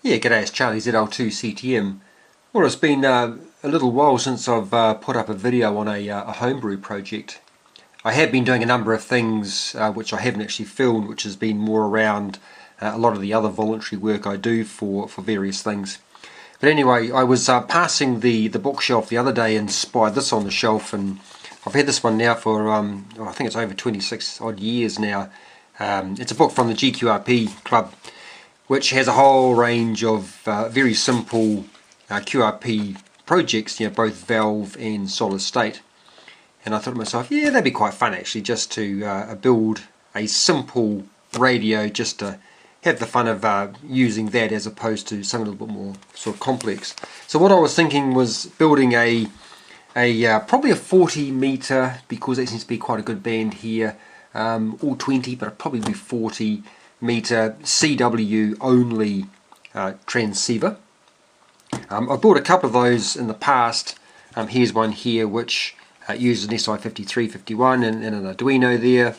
Yeah, g'day, it's Charlie ZL2CTM. Well, it's been a little while since I've put up a video on a homebrew project. I have been doing a number of things which I haven't actually filmed, which has been more around a lot of the other voluntary work I do for various things. But anyway, I was passing the bookshelf the other day and spied this on the shelf, and I've had this one now for, I think it's over 26 odd years now. It's a book from the GQRP Club, which has a whole range of very simple QRP projects, both valve and solid state. And I thought to myself, yeah, that'd be quite fun actually, just to build a simple radio, just to have the fun of using that as opposed to something a little bit more sort of complex. So what I was thinking was building probably a 40 meter, because that seems to be quite a good band here, or 20, but it'd probably be 40 meter CW only transceiver. I've bought a couple of those in the past. Here's one here which uses an SI5351 and an Arduino there.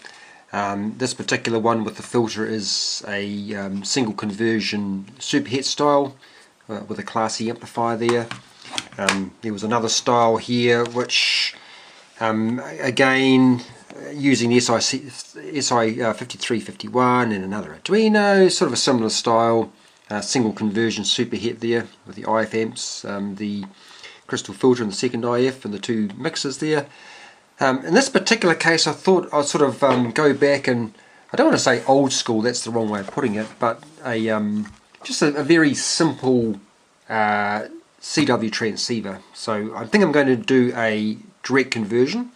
This particular one with the filter is a single conversion superhet style with a Class E amplifier there. There was another style here which again using the SI5351 and another Arduino, sort of a similar style, single conversion superhet there with the IF amps, the crystal filter and the second IF and the two mixers there. In this particular case I thought I'd sort of go back and, I don't want to say old school, that's the wrong way of putting it, but just a very simple CW transceiver. So I think I'm going to do a direct conversion.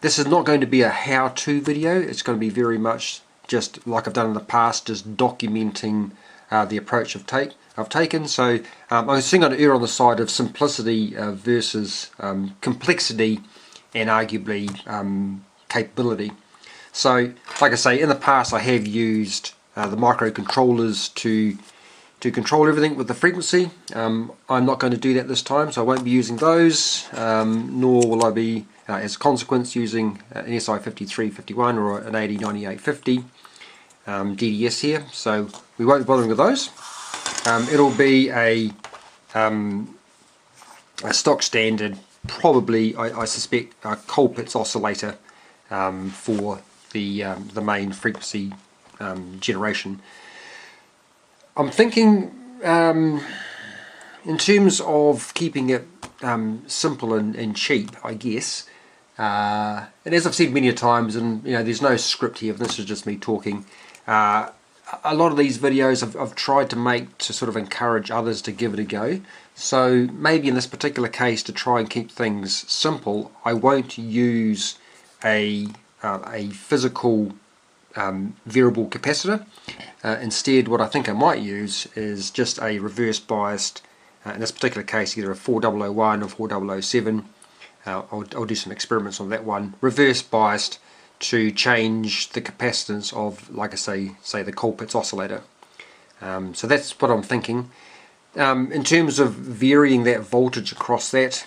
This is not going to be a how-to video, it's going to be very much just like I've done in the past, just documenting the approach I've taken. So I was going to err on the side of simplicity versus complexity and arguably capability. So like I say, in the past I have used the microcontrollers to control everything with the frequency. I'm not going to do that this time, so I won't be using those, nor will I be as a consequence using an SI5351 or an 809850 DDS here, so we won't be bothering with those. It'll be a stock standard, probably I suspect a Colpitt's oscillator for the main frequency generation. I'm thinking in terms of keeping it simple and cheap, I guess. And as I've said many times, and there's no script here, this is just me talking. A lot of these videos I've tried to make to sort of encourage others to give it a go. So maybe in this particular case, to try and keep things simple, I won't use a physical variable capacitor. Instead, what I think I might use is just a reverse biased, in this particular case either a 4001 or 4007. I'll do some experiments on that one, reverse biased to change the capacitance of, like I say the Colpitt's oscillator. So that's what I'm thinking. In terms of varying that voltage across that,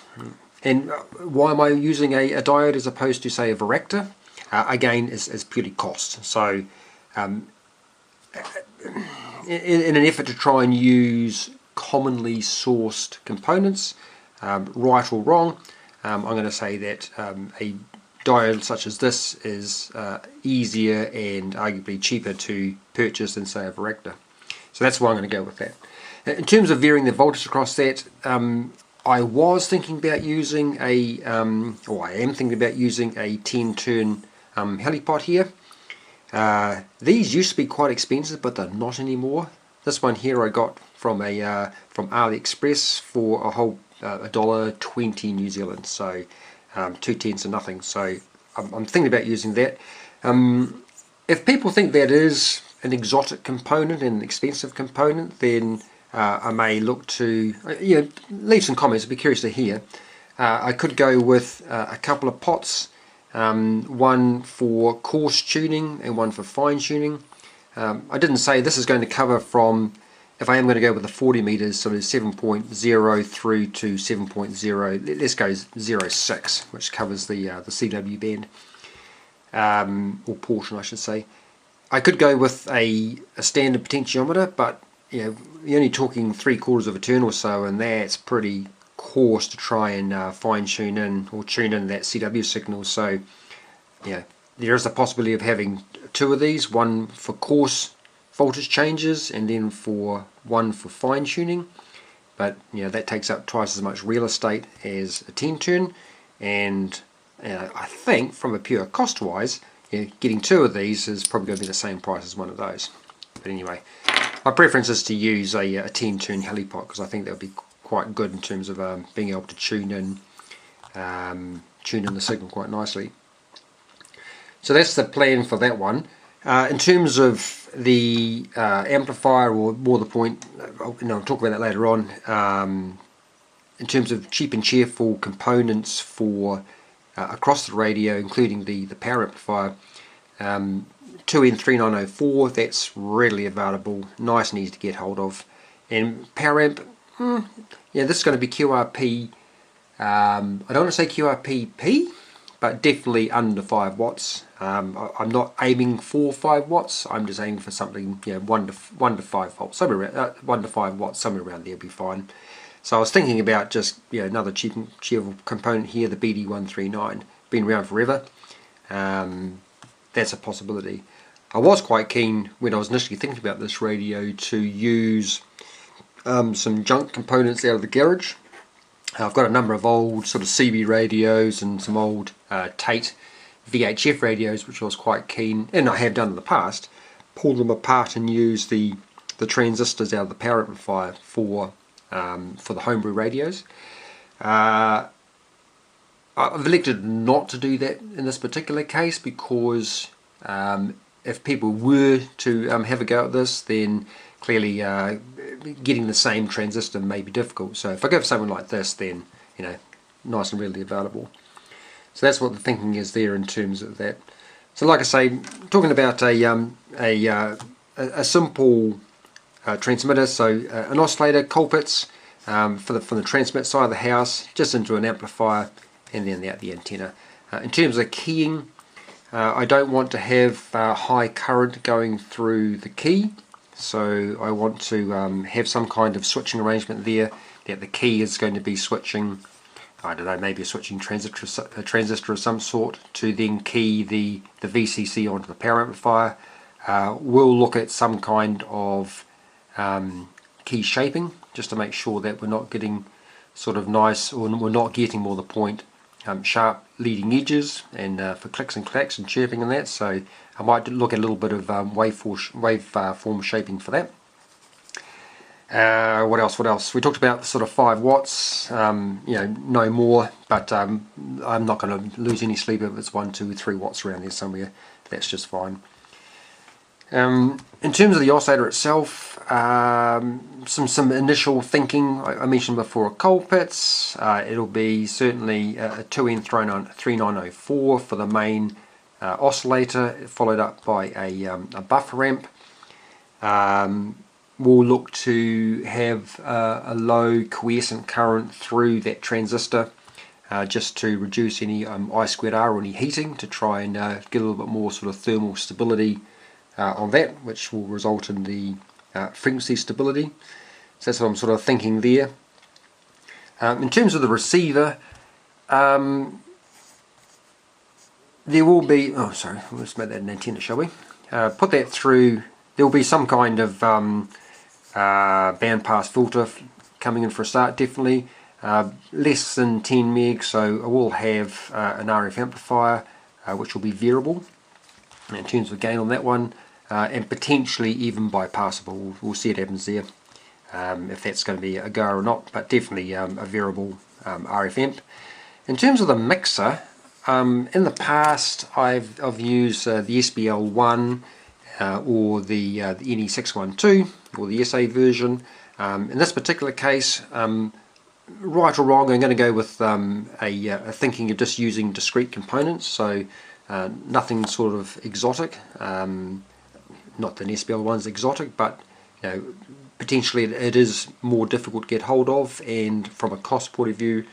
and why am I using a diode as opposed to say a varactor? Again, is purely cost. So in an effort to try and use commonly sourced components, right or wrong, I'm going to say that a diode such as this is easier and arguably cheaper to purchase than say a varactor. So that's why I'm going to go with that. In terms of varying the voltage across that, I was thinking about using or I am thinking about using a 10-turn helipot here. These used to be quite expensive, but they're not anymore. This one here I got from AliExpress for a whole $1.20 New Zealand, so 2/10 of nothing. So I'm thinking about using that. If people think that is an exotic component and an expensive component, then I may look to leave some comments. I'd be curious to hear. I could go with a couple of pots, one for coarse tuning and one for fine tuning. I didn't say this is going to cover from, if I am going to go with the 40 meters, sort of 7.0 through to 7.0, let's go 0.6, which covers the CW band, or portion I should say. I could go with a standard potentiometer, but you're only talking 3/4 of a turn or so, and that's pretty coarse to try and fine tune in or tune in that CW signal. So there is a possibility of having two of these, one for coarse voltage changes and then one for fine tuning. But that takes up twice as much real estate as a 10 turn, and I think from a pure cost wise, getting two of these is probably going to be the same price as one of those. But anyway, my preference is to use a 10 turn helipot, because I think that would be quite good in terms of being able to tune in the signal quite nicely. So that's the plan for that one. In terms of the amplifier, or more the point, I'll talk about that later on, in terms of cheap and cheerful components for across the radio, including the power amplifier, 2N3904, that's readily available, nice and easy to get hold of. And power amp, this is going to be QRP, I don't want to say QRPP, but definitely under 5 watts. I'm not aiming for 5 watts. I'm just aiming for something, 1 to 5 volts, somewhere around 1 to 5 watts, somewhere around there will be fine. So I was thinking about just another cheerful component here, the BD139, been around forever. That's a possibility. I was quite keen when I was initially thinking about this radio to use some junk components out of the garage. I've got a number of old sort of CB radios and some old Tate VHF radios, which I was quite keen, and I have done in the past, pull them apart and use the transistors out of the power amplifier for the homebrew radios. I've elected not to do that in this particular case, because if people were to have a go at this, then clearly getting the same transistor may be difficult. So if I go for something like this, then nice and readily available. So that's what the thinking is there in terms of that. So like I say, talking about a simple transmitter, so an oscillator, colpits from the transmit side of the house, just into an amplifier, and then out the antenna. In terms of keying, I don't want to have high current going through the key, so I want to have some kind of switching arrangement there, that the key is going to be switching, I don't know, maybe a switching transistor of some sort to then key the VCC onto the power amplifier. We'll look at some kind of key shaping, just to make sure that we're not getting sort of nice, or we're not getting, more the point, sharp leading edges, and for clicks and clacks and chirping and that. So I might look at a little bit of waveform shaping for that. What else? We talked about sort of 5 watts, no more, but I'm not going to lose any sleep if it's 1, 2, 3 watts around there somewhere. That's just fine. In terms of the oscillator itself, some initial thinking. I mentioned before colpits. It'll be certainly a 2N3904 for the main oscillator, followed up by a buffer amp. We'll look to have a low quiescent current through that transistor, just to reduce any I2R or any heating, to try and get a little bit more sort of thermal stability on that, which will result in the frequency stability. So that's what I'm sort of thinking there. In terms of the receiver, there will be, let's make that an antenna, shall we? Put that through, there will be some kind of bandpass filter coming in for a start, definitely. Less than 10 meg, so I will have an RF amplifier, which will be variable in terms of gain on that one, and potentially even bypassable. We'll see what happens there, if that's going to be a go or not, but definitely a variable RF amp. In terms of the mixer, in the past I've used the SBL1 or the NE612 or the SA version. In this particular case, right or wrong, I'm going to go with a thinking of just using discrete components, so nothing sort of exotic. Not that an SBL1 is exotic, but potentially it is more difficult to get hold of, and from a cost point of view,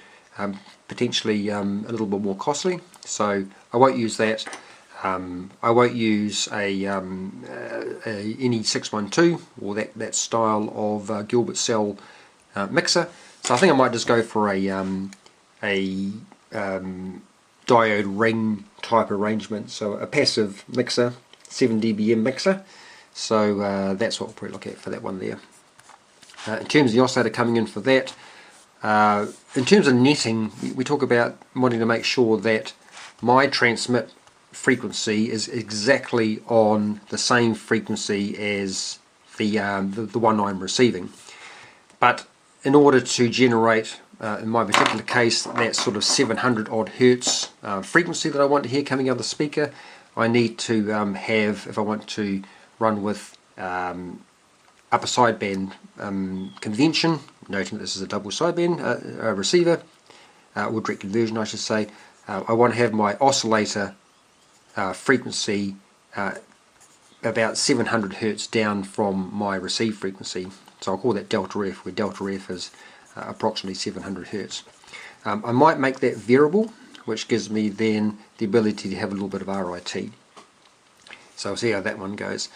potentially a little bit more costly. So I won't use that. I won't use any 612 or that style of Gilbert cell mixer. So I think I might just go for a diode ring type arrangement. So a passive mixer, 7 dBm mixer. So that's what we'll probably look at for that one there. In terms of the oscillator coming in for that, in terms of netting, we talk about wanting to make sure that my transmit frequency is exactly on the same frequency as the one I'm receiving. But in order to generate, in my particular case, that sort of 700 odd hertz frequency that I want to hear coming out of the speaker, I need to have, if I want to run with upper sideband convention, noting that this is a double sideband receiver, or direct conversion I should say, I want to have my oscillator frequency about 700 hertz down from my receive frequency. So I'll call that delta F, where delta F is approximately 700 hertz. I might make that variable, which gives me then the ability to have a little bit of RIT. So I'll see how that one goes.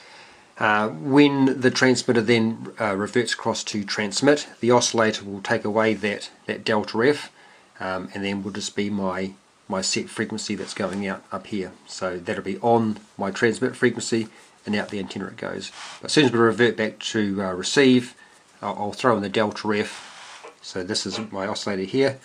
When the transmitter then reverts across to transmit, the oscillator will take away that delta F, and then will just be my set frequency that's going out up here. So that'll be on my transmit frequency, and out the antenna it goes. But as soon as we revert back to receive, I'll throw in the delta F. So this is my oscillator here.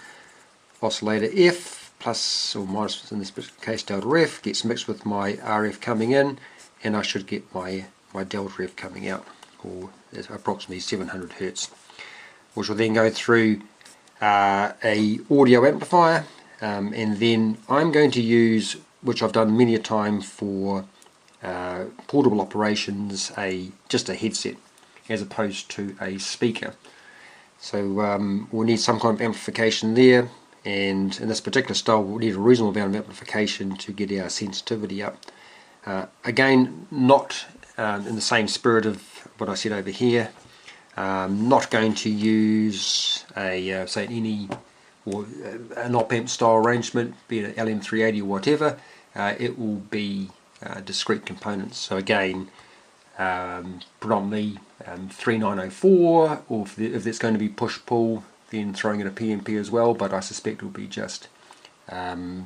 Oscillator F plus or minus, in this case, delta F gets mixed with my RF coming in, and I should get my delta F coming out, or approximately 700 hertz, which will then go through a audio amplifier, and then I'm going to use, which I've done many a time for portable operations, just a headset as opposed to a speaker. So we'll need some kind of amplification there, and in this particular style we'll need a reasonable amount of amplification to get our sensitivity up. Again, not in the same spirit of what I said over here. Not going to use a say any or an op-amp style arrangement, be it an LM380 or whatever. It will be discrete components. So again, predominantly 3904, or if it's going to be push-pull, then throwing in a PNP as well, but I suspect it will be just the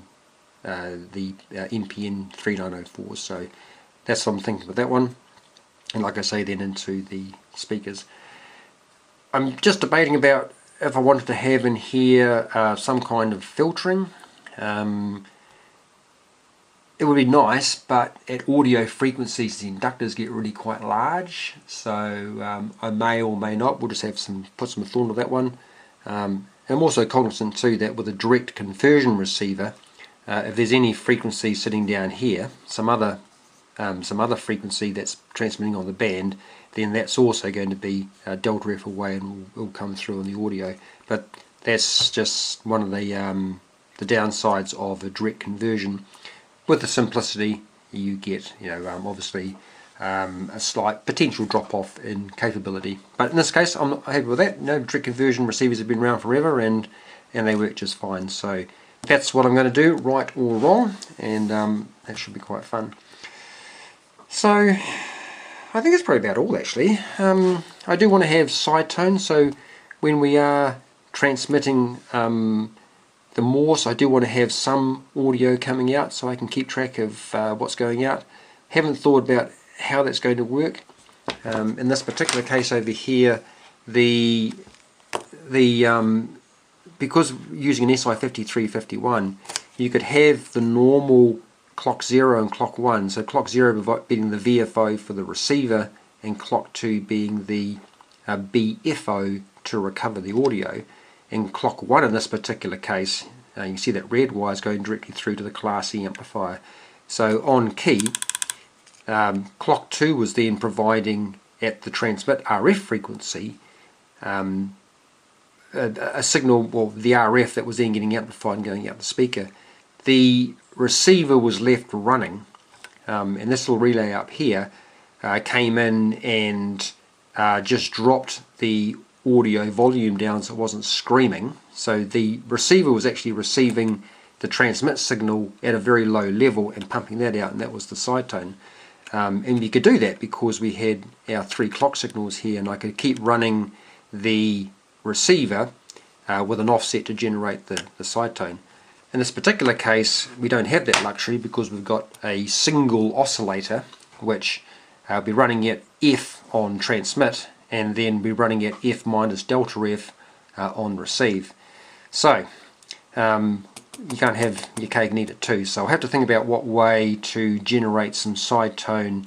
NPN 3904. So that's what I'm thinking with that one. And like I say, then into the speakers. I'm just debating about if I wanted to have in here some kind of filtering. It would be nice, but at audio frequencies the inductors get really quite large, so I may or may not. We'll just have put some thought into that one. And I'm also cognizant too that with a direct conversion receiver, if there's any frequency sitting down here, some other frequency that's transmitting on the band, then that's also going to be delta F away and will come through on the audio. But that's just one of the downsides of a direct conversion. With the simplicity, you get, obviously a slight potential drop off in capability. But in this case, I'm not happy with that. Direct conversion receivers have been around forever, and they work just fine. So that's what I'm going to do, right or wrong, and that should be quite fun. So I think that's probably about all actually. I do want to have side tones, so when we are transmitting the Morse, I do want to have some audio coming out so I can keep track of what's going out. Haven't thought about how that's going to work. In this particular case over here, because using an SI5351, you could have the normal clock 0 and clock 1. So clock 0 being the VFO for the receiver, and clock 2 being the BFO to recover the audio. In clock 1 in this particular case, you can see that red wire is going directly through to the Class E amplifier. So on key, clock 2 was then providing at the transmit RF frequency a signal, well, the RF that was then getting amplified and going out the speaker. The receiver was left running, and this little relay up here came in and just dropped the audio volume down so it wasn't screaming. So the receiver was actually receiving the transmit signal at a very low level and pumping that out, and that was the side tone. And we could do that because we had our 3 clock signals here, and I could keep running the receiver with an offset to generate the side tone. In this particular case, we don't have that luxury because we've got a single oscillator, which will be running at F on transmit, and then be running at F minus delta F on receive. So you can't have your cake and eat it too. So I'll have to think about what way to generate some side tone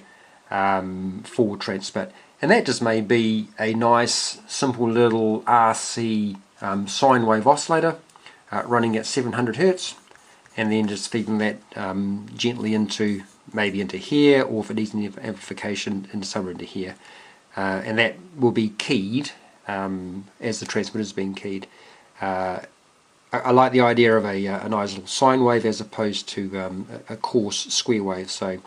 for transmit, and that just may be a nice simple little RC sine wave oscillator running at 700 Hertz, and then just feeding that gently into maybe into here, or if it needs any amplification, into somewhere into here, and that will be keyed as the transmitter is being keyed. I like the idea of a nice little sine wave as opposed to a coarse square wave, so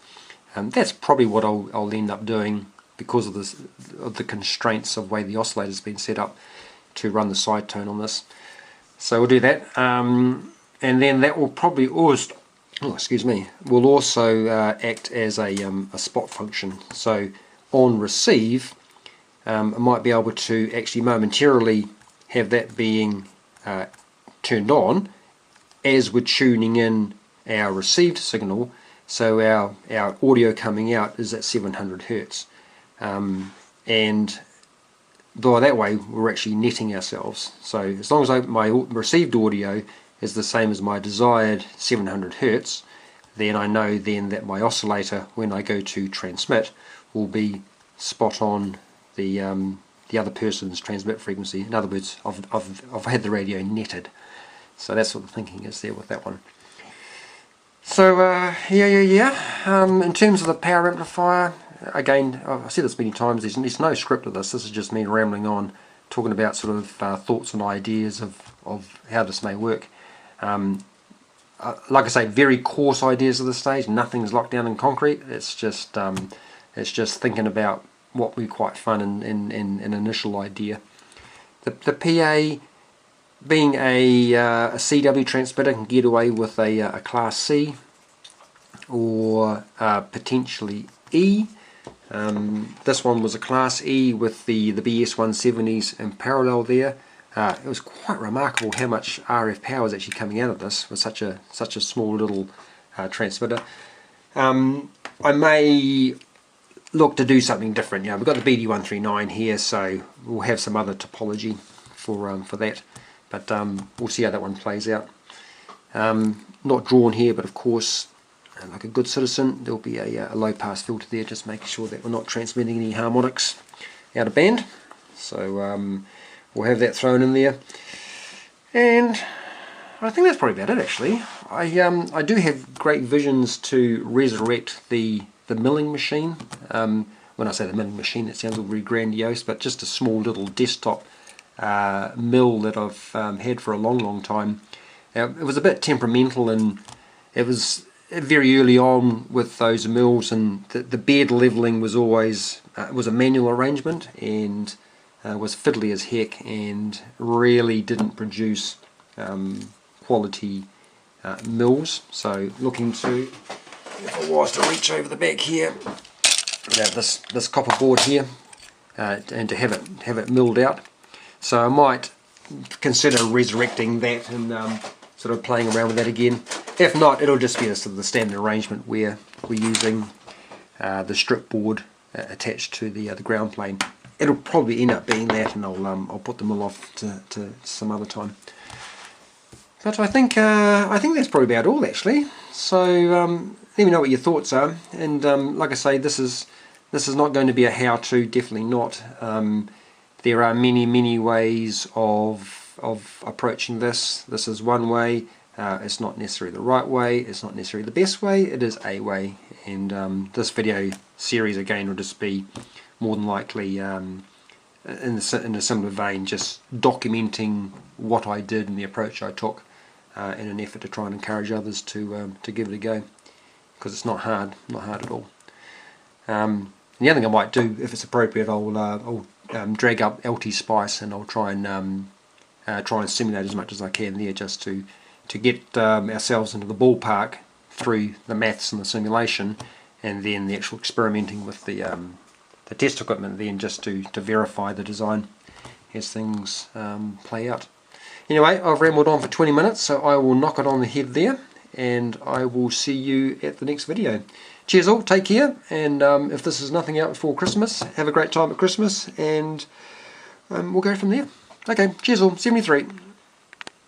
that's probably what I'll end up doing because of the constraints of the way the oscillator has been set up to run the side tone on this. So we'll do that, and then that will probably also, will also act as a spot function. So on receive, I might be able to actually momentarily have that being turned on as we're tuning in our received signal, so our audio coming out is at 700 Hertz, and by that way we're actually netting ourselves. So as long as my received audio is the same as my desired 700 Hertz, then I know then that my oscillator, when I go to transmit, will be spot on the other person's transmit frequency. In other words, I've had the radio netted. So that's what the thinking is there with that one. So in terms of the power amplifier, again, I've said this many times, there's no script of this. This is just me rambling on, talking about sort of thoughts and ideas of how this may work. Like I say, very coarse ideas at this stage. Nothing's locked down in concrete. It's just thinking about what would be quite fun in an initial idea. The PA, being a CW transmitter, can get away with a Class C or potentially E. This one was a Class E with the BS 170s in parallel there. It was quite remarkable how much RF power is actually coming out of this with such a small little transmitter. I may look to do something different. We've got the BD139 here, so we'll have some other topology for that. But we'll see how that one plays out. Not drawn here, but of course, like a good citizen, there'll be a low pass filter there, just making sure that we're not transmitting any harmonics out of band. So we'll have that thrown in there, and I think that's probably about it actually. I do have great visions to resurrect the milling machine. When I say the milling machine, it sounds all very grandiose, but just a small little desktop mill that I've had for a long time. It was a bit temperamental, and it was very early on with those mills, and the bed leveling was always was a manual arrangement, and was fiddly as heck, and really didn't produce quality mills. So looking to, if I was to reach over the back here, this copper board here, and to have it milled out. So I might consider resurrecting that and sort of playing around with that again. If not, it'll just be a sort of the standard arrangement where we're using the strip board attached to the ground plane. It'll probably end up being that, and I'll put the mill off to some other time. But I think that's probably about all actually. So let me know what your thoughts are, and like I say, this is not going to be a how-to, definitely not. There are many ways of approaching this. This is one way. It's not necessarily the right way, it's not necessarily the best way, it is a way, and this video series again will just be more than likely in a similar vein, just documenting what I did and the approach I took in an effort to try and encourage others to give it a go, because it's not hard at all. The other thing I might do, if it's appropriate, I'll drag up LT Spice, and I'll try and simulate as much as I can there, just to to get ourselves into the ballpark through the maths and the simulation, and then the actual experimenting with the test equipment then just to verify the design as things play out. Anyway, I've rambled on for 20 minutes, so I will knock it on the head there, and I will see you at the next video. Cheers all, take care, and if this is nothing out before Christmas, have a great time at Christmas, and we'll go from there. Okay, cheers all, 73.